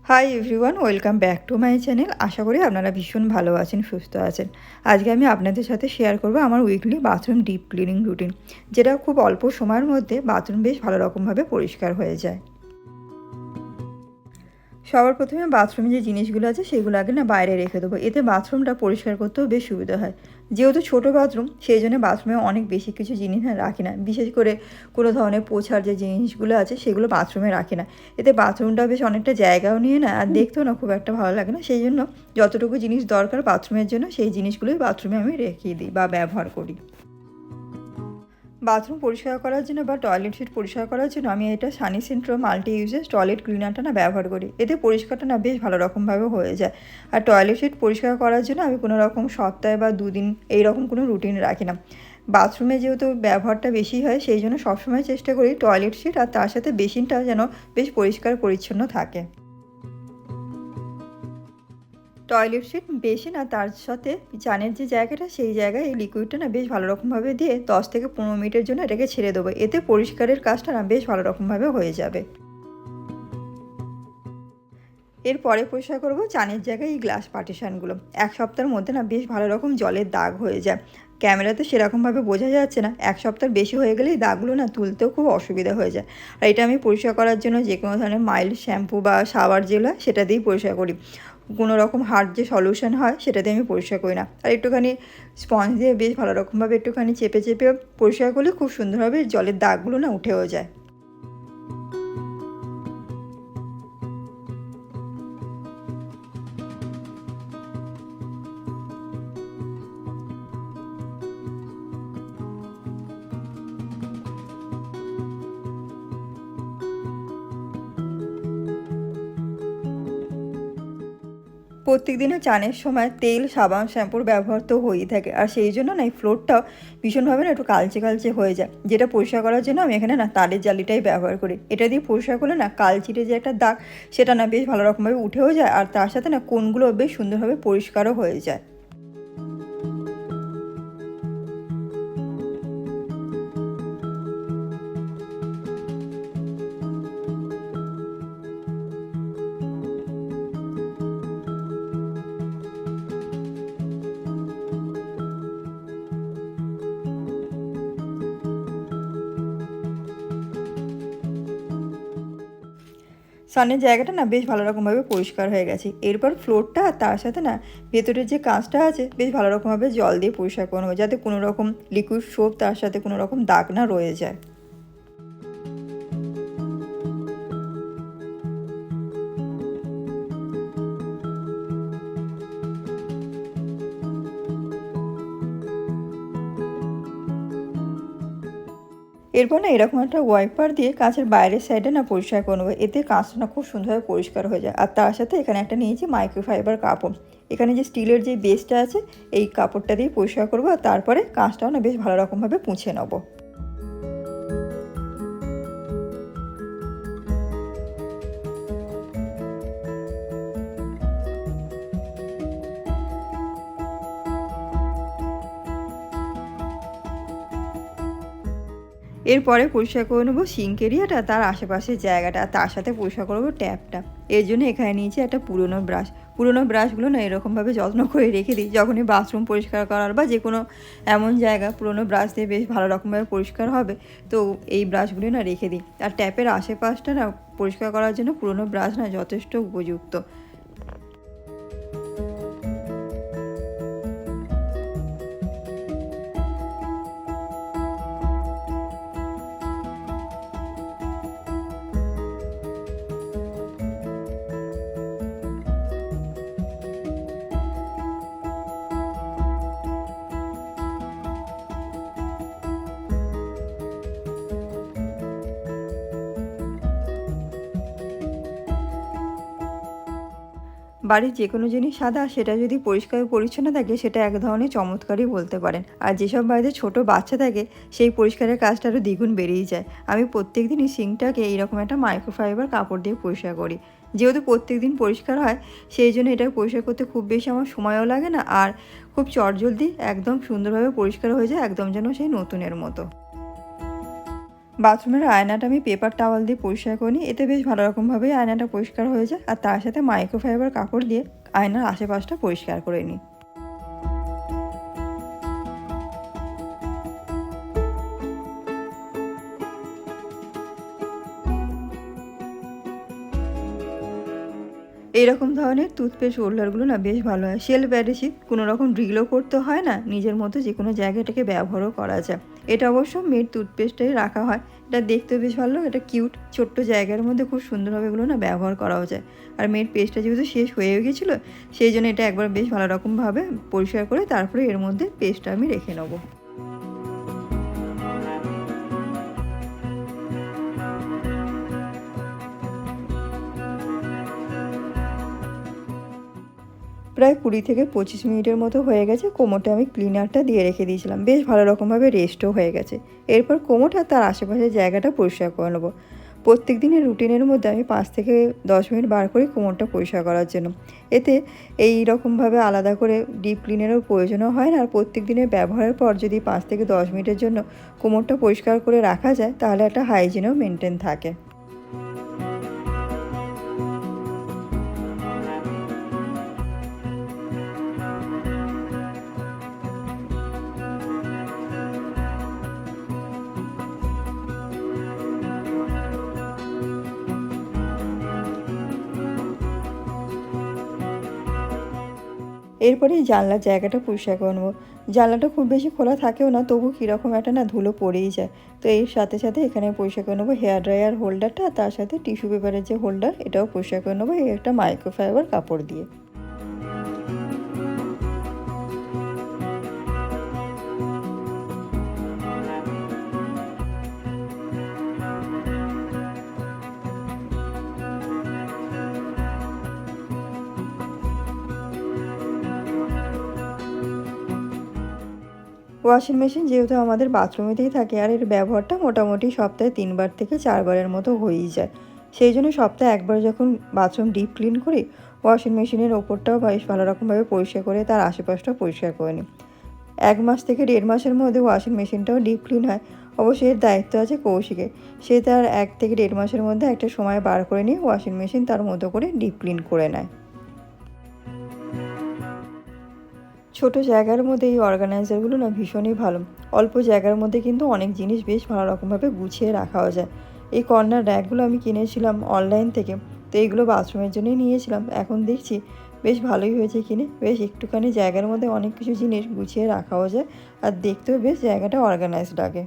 High everyone, welcome back to my channel. আশা করি আপনারা ভীষণ ভালো আছেন, সুস্থ আছেন। আজকে আমি আপনাদের সাথে শেয়ার করব আমার weekly bathroom deep cleaning routine, যেটা খুব অল্প সময়ের মধ্যে বাথরুম বেশ ভালো রকমভাবে পরিষ্কার হয়ে যায়। সবার প্রথমে বাথরুমে যে জিনিসগুলো আছে সেগুলো আগে বাইরে রেখে দেবো, এতে বাথরুমটা পরিষ্কার করতেও বেশ সুবিধা হয়। যেহেতু ছোটো বাথরুম, সেই জন্য বাথরুমে অনেক বেশি কিছু জিনিস রাখি না, বিশেষ করে কোনো ধরনের পোছার যে জিনিসগুলো আছে সেগুলো বাথরুমে রাখি না। এতে বাথরুমটা বেশ অনেকটা জায়গাও নিয়ে না, আর দেখতেও না খুব একটা ভালো লাগে না। সেই জন্য যতটুকু জিনিস দরকার বাথরুমের জন্য সেই জিনিসগুলোই বাথরুমে আমি রেখে দিই বা ব্যবহার করি। বাথরুম পরিষ্কার করার জন্য বা টয়লেট সিট পরিষ্কার করার জন্য আমি এটা Sunny Centro multi uses toilet ক্লিনারটা ব্যবহার করি। এতে পরিষ্কারটা বেশ ভালো রকমভাবে হয়ে যায়। আর টয়লেট সিট পরিষ্কার করার জন্য আমি কোনো রকম সপ্তাহে বা দুদিন এইরকম কোনো রুটিন রাখি না। বাথরুমে যেহেতু ব্যবহারটা বেশি হয়, সেই জন্য সবসময় চেষ্টা করি টয়লেট সিট আর তার সাথে বেসিনটা যেন বেশ পরিষ্কার পরিচ্ছন্ন থাকে। টয়লেট সিট, বেসিন আর তার সাথে চানের যে জায়গাটা সেই জায়গায় এই লিকুইডটা বেশ ভালো রকমভাবে দিয়ে 10 থেকে 15 মিনিটের জন্য এটাকে ছেড়ে দেবো। এতে পরিষ্কারের কাজটা বেশ ভালো রকমভাবে হয়ে যাবে। এরপরে পরিষ্কার করব চানের জায়গায় এই গ্লাস পার্টিশানগুলো। এক সপ্তাহের মধ্যে বেশ ভালো রকম জলের দাগ হয়ে যায়। ক্যামেরাতে সেরকমভাবে বোঝা যাচ্ছে না, এক সপ্তাহ বেশি হয়ে গেলে এই দাগগুলো তুলতেও খুব অসুবিধা হয়ে যায়। আর এটা আমি পরিষ্কার করার জন্য যে কোনো ধরনের মাইল্ড শ্যাম্পু বা শাওয়ার জেল হয় সেটা দিয়েই পরিষ্কার করি। কোনো রকম হার্ড যে সলিউশন হয় সেটা দিয়ে আমি পরিষ্কার করি না। আর একটুখানি স্পঞ্জ দিয়ে বেশ ভালো রকমভাবে একটুখানি চেপে চেপে পরিষ্কার করলে খুব সুন্দরভাবে জলের দাগগুলো উঠেও যায়। প্রত্যেক দিনও চানের সময় তেল, সাবান, শ্যাম্পুর ব্যবহার তো হয়েই থাকে। আর সেই জন্য এই ফ্লোরটাও ভীষণভাবে একটু কালচে কালচে হয়ে যায়, যেটা পরিষ্কার করার জন্য আমি এখানে তারের জালিটাই ব্যবহার করি। এটা দিয়ে পরিষ্কার করলে কালচিটে যে একটা দাগ সেটা বেশ ভালো রকমভাবে উঠেও যায়, আর তার সাথে কোণগুলো বেশ সুন্দরভাবে পরিষ্কারও হয়ে যায়। সামনের জায়গাটা বেশ ভালো রকমভাবে পরিষ্কার হয়ে গেছে। এরপর ফ্লোরটা আর তার সাথে ভেতরের যে কাঁচটা আছে বেশ ভালো রকমভাবে জল দিয়ে পরিষ্কার করে নেবো, যাতে কোনো রকম লিকুইড সোপ তার সাথে কোনো রকম দাগ না রয়ে যায়। এরপর এরকম একটা ওয়াইপার দিয়ে কাঁচের বাইরের সাইডে পরিষ্কার করে নেবো। এতে কাঁচটা খুব সুন্দরভাবে পরিষ্কার হয়ে যায়। আর তার সাথে এখানে একটা নিয়েছি মাইক্রোফাইবার কাপড়। এখানে যে স্টিলের যে বেসটা আছে এই কাপড়টা দিয়ে পরিষ্কার করবো, আর তারপরে কাঁচটাও বেশ ভালো রকমভাবে মুছে নেবো। এরপরে পরিষ্কার করে নেবো সিঙ্ক এরিয়াটা, তার আশেপাশের জায়গাটা, তার সাথে পরিষ্কার করবো ট্যাপটা। এর জন্য এখানে নিয়েছি একটা পুরনো ব্রাশ। পুরনো ব্রাশগুলো এরকমভাবে যত্ন করে রেখে দিই, যখনই বাথরুম পরিষ্কার করার বা যে কোনো এমন জায়গা পুরনো ব্রাশ দিয়ে বেশ ভালো রকমভাবে পরিষ্কার হবে, তো এই ব্রাশগুলো রেখে দিই। আর ট্যাপের আশেপাশটা পরিষ্কার করার জন্য পুরনো ব্রাশ যথেষ্ট উপযুক্ত। বাড়ির যে কোনো জিনিস সাদা, সেটা যদি পরিষ্কার পরিচ্ছন্ন থাকে সেটা এক ধরনের চমৎকারই বলতে পারেন। আর যেসব বাড়িতে ছোট বাচ্চা থাকে সেই পরিষ্কারের কাজটা আরও দ্বিগুণ বেড়েই যায়। আমি প্রত্যেক দিনই সিঙ্কটাকে এইরকম একটা মাইক্রোফাইবার কাপড় দিয়ে পরিষ্কার করি। যেহেতু প্রত্যেক দিন পরিষ্কার হয়, সেই জন্য এটা পরিষ্কার করতে খুব বেশি আমার সময়ও লাগে না, আর খুব চটজলদি একদম সুন্দরভাবে পরিষ্কার হয়ে যায়, একদম যেন সেই নতুনের মতো। বাথরুমের আয়নাটা আমি পেপার টাওয়াল দিয়ে পরিষ্কার করে নিই, এতে বেশ ভালো রকমভাবেই আয়নাটা পরিষ্কার হয়ে যায়। আর তার সাথে মাইক্রোফাইবার কাপড় দিয়ে আয়নার আশেপাশটা পরিষ্কার করে নিই। এইরকম ধরনের টুথপেস্ট হোল্ডারগুলো না বেশ ভালো হয়। শেলফ অ্যাডহেসিভ, কোনো রকম ড্রিলও করতে হয় না, নিজের মতো যে কোনো জায়গায় এটাকে ব্যবহারও করা যায়। এটা অবশ্য মেড টুথপেস্টেই রাখা হয়। এটা দেখতেও বেশ ভালো, এটা কিউট, ছোট্ট জায়গার মধ্যে খুব সুন্দরভাবে এগুলো না ব্যবহার করাও যায়। আর মেড পেস্টটা যেহেতু শেষ হয়েও গেছিলো, সেই জন্য এটা একবার বেশ ভালো রকমভাবে পরিষ্কার করে তারপরে এর মধ্যে পেস্টটা আমি রেখে নেবো। প্রায় 20 থেকে 25 মিনিটের মতো হয়ে গেছে। কোমরটা আমি ক্লিনারটা দিয়ে রেখে দিয়েছিলাম, বেশ ভালো রকমভাবে রেস্টও হয়ে গেছে। এরপর কোমরটা তার আশেপাশের জায়গাটা পরিষ্কার করে নেবো। প্রত্যেক দিনের রুটিনের মধ্যে আমি 5 থেকে 10 মিনিট বার করি কোমরটা পরিষ্কার করার জন্য। এতে এই রকমভাবে আলাদা করে ডিপ ক্লিনেরও প্রয়োজনও হয় না। আর প্রত্যেক দিনের ব্যবহারের পর যদি 5 থেকে 10 মিনিটের জন্য কোমরটা পরিষ্কার করে রাখা যায়, তাহলে একটা হাইজিনও মেনটেন থাকে। এরপরে জানলার জায়গাটা পরিষ্কার করে নেবো। জানলাটা খুব বেশি খোলা থাকেও না, তবু কীরকম একটা না ধুলো পড়েই যায়। তো এর সাথে সাথে এখানে পরিষ্কার করে নেবো হেয়ার ড্রায়ার হোল্ডারটা, তার সাথে টিস্যু পেপারের যে হোল্ডার, এটাও পরিষ্কার করে নেবো এই একটা মাইক্রোফাইবার কাপড় দিয়ে। ওয়াশিং মেশিন যেহেতু আমাদের বাথরুমেতেই থাকে, আর এর ব্যবহারটা মোটামুটি সপ্তাহে 3 বার থেকে 4 বারের মতো হয়েই যায়। সেই জন্য সপ্তাহে একবার যখন বাথরুম ডিপ ক্লিন করি, ওয়াশিং মেশিনের ওপরটাও বেশ ভালো রকমভাবে পরিষ্কার করে তার আশেপাশটাও পরিষ্কার করে নিই। 1 মাস থেকে 1.5 মাসের মধ্যে ওয়াশিং মেশিনটাও ডিপ ক্লিন হয়। অবশ্যই এর দায়িত্ব আছে কৌশিকের। সে তার 1 থেকে 1.5 মাসের মধ্যে একটা সময় বার করে নিয়ে ওয়াশিং মেশিন তার মতো করে ডিপ ক্লিন করে নেয়। ছোট জায়গার মধ্যে এই অর্গানাইজারগুলো না ভীষণই ভালো। অল্প জায়গার মধ্যে কিন্তু অনেক জিনিস বেশ ভালো রকমভাবে গুছিয়ে রাখাও যায়। এই কর্নার র্যাকগুলো আমি কিনেছিলাম অনলাইন থেকে। তো এইগুলো বাথরুমের জন্যই নিয়েছিলাম। এখন দেখছি বেশ ভালোই হয়েছে কিনে। বেশ একটুখানি জায়গার মধ্যে অনেক কিছু জিনিস গুছিয়ে রাখাও যায়, আর দেখতেও বেশ জায়গাটা অর্গানাইজড লাগে।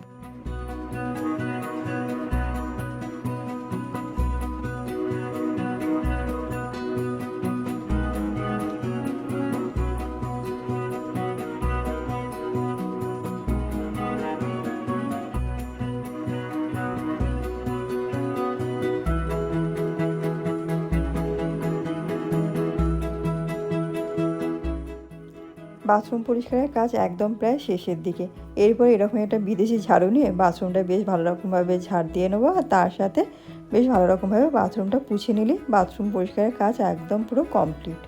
বাথরুম পরিষ্কারের কাজ একদম প্রায় শেষের দিকে। এরপর এরকম একটা বিদেশি ঝাড়ু নিয়ে বাথরুমটা বেশ ভালো রকমভাবে ঝাড় দিয়ে নেবো, আর তার সাথে বেশ ভালো রকমভাবে বাথরুমটা পুছে নিলে বাথরুম পরিষ্কারের কাজ একদম পুরো কমপ্লিট।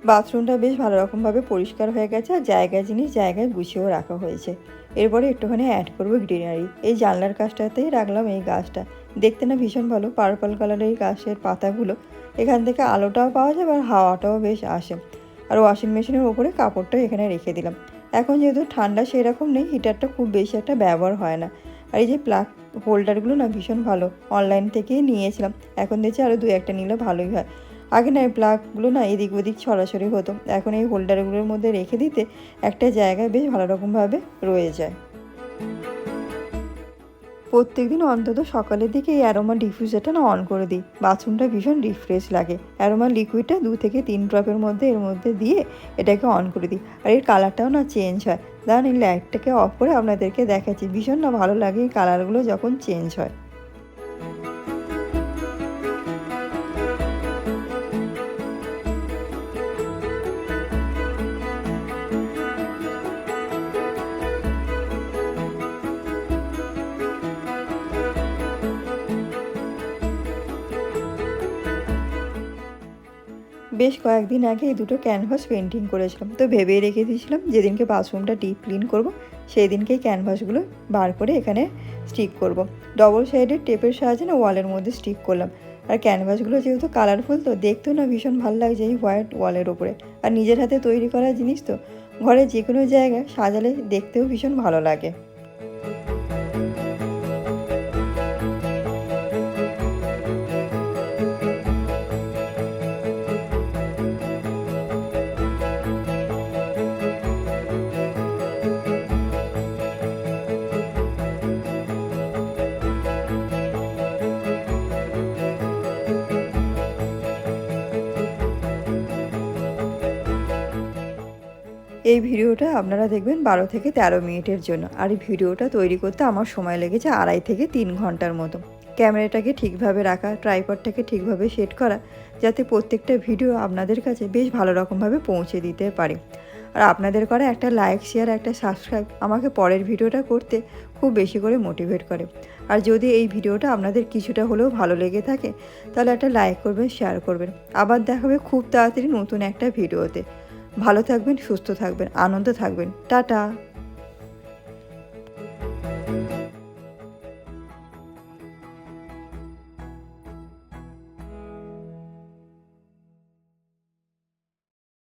বাথরুমটা বেশ ভালো রকমভাবে পরিষ্কার হয়ে গেছে, আর জায়গায় জিনিস জায়গায় গুছিয়েও রাখা হয়েছে। এরপরে একটুখানি অ্যাড করবো গ্রিনারি। এই জানলার কাছটাতেই রাখলাম এই গাছটা। দেখতে না ভীষণ ভালো, পার্পল কালারের এই গাছের পাতাগুলো। এখান থেকে আলোটাও পাওয়া যায়, আর হাওয়াটাও বেশ আসে। আর ওয়াশিং মেশিনের ওপরে কাপড়টাও এখানে রেখে দিলাম। এখন যেহেতু ঠান্ডা সেরকম নেই, হিটারটা খুব বেশি একটা ব্যবহার হয় না। আর এই যে প্লাগ হোল্ডারগুলো না ভীষণ ভালো, অনলাইন থেকেই নিয়েছিলাম। এখন দেখছি আরও 2-1টা নিলে ভালোই হয়। আগে না এই প্লাগগুলো না এদিক ওদিক ছড়াছড়ি হতো, এখন এই হোল্ডারগুলোর মধ্যে রেখে দিতে একটা জায়গায় বেশ ভালো রকমভাবে রয়ে যায়। প্রত্যেকদিন অন্তত সকালের দিকে এই অ্যারোমা ডিফিউজারটা না অন করে দিই। বাথরুমটা ভীষণ রিফ্রেশ লাগে। অ্যারোমা লিকুইডটা 2 থেকে 3 ড্রপের মধ্যে এর মধ্যে দিয়ে এটাকে অন করে দিই। আর এর কালারটাও না চেঞ্জ হয়। দাঁড়ান এই লাইটটাকে অফ করে আপনাদেরকে দেখাচ্ছি। ভীষণ না ভালো লাগে এই কালারগুলো যখন চেঞ্জ হয়। বেশ কয়েকদিন আগে এই দুটো ক্যানভাস পেন্টিং করেছিলাম, তো ভেবেই রেখে দিয়েছিলাম যেদিনকে বাথরুমটা ডিপ ক্লিন করব সেই দিনকেই ক্যানভাসগুলো বার করে এখানে স্টিক করব। ডবল সাইডের টেপের সাহায্যে না ওয়ালের মধ্যে স্টিক করলাম। আর ক্যানভাসগুলো যেহেতু কালারফুল, তো দেখতেও না ভীষণ ভালো লাগছে এই হোয়াইট ওয়ালের ওপরে। আর নিজের হাতে তৈরি করা জিনিস তো ঘরে যে কোনো জায়গায় সাজালে দেখতেও ভীষণ ভালো লাগে। এই ভিডিওটা আপনারা দেখবেন 12 থেকে 13 মিনিটের জন্য। আর এই ভিডিওটা তৈরি করতে আমার সময় লেগেছে 2.5 থেকে 3 ঘন্টার মতো। ক্যামেরাটাকে ঠিকভাবে রাখা, ট্রাইপডটাকে ঠিকভাবে সেট করা, যাতে প্রত্যেকটা ভিডিও আপনাদের কাছে বেশ ভালো রকমভাবে পৌঁছে দিতে পারে। আর আপনাদের করা একটা লাইক, শেয়ার, একটা সাবস্ক্রাইব আমাকে পরের ভিডিওটা করতে খুব বেশি করে মোটিভেট করে। আর যদি এই ভিডিওটা আপনাদের কিছুটা হলেও ভালো লেগে থাকে, তাহলে একটা লাইক করবেন, শেয়ার করবেন। আবার দেখা হবে খুব তাড়াতাড়ি নতুন একটা ভিডিওতে। ভালো থাকবেন, সুস্থ থাকবেন, আনন্দ থাকবেন। টাটা।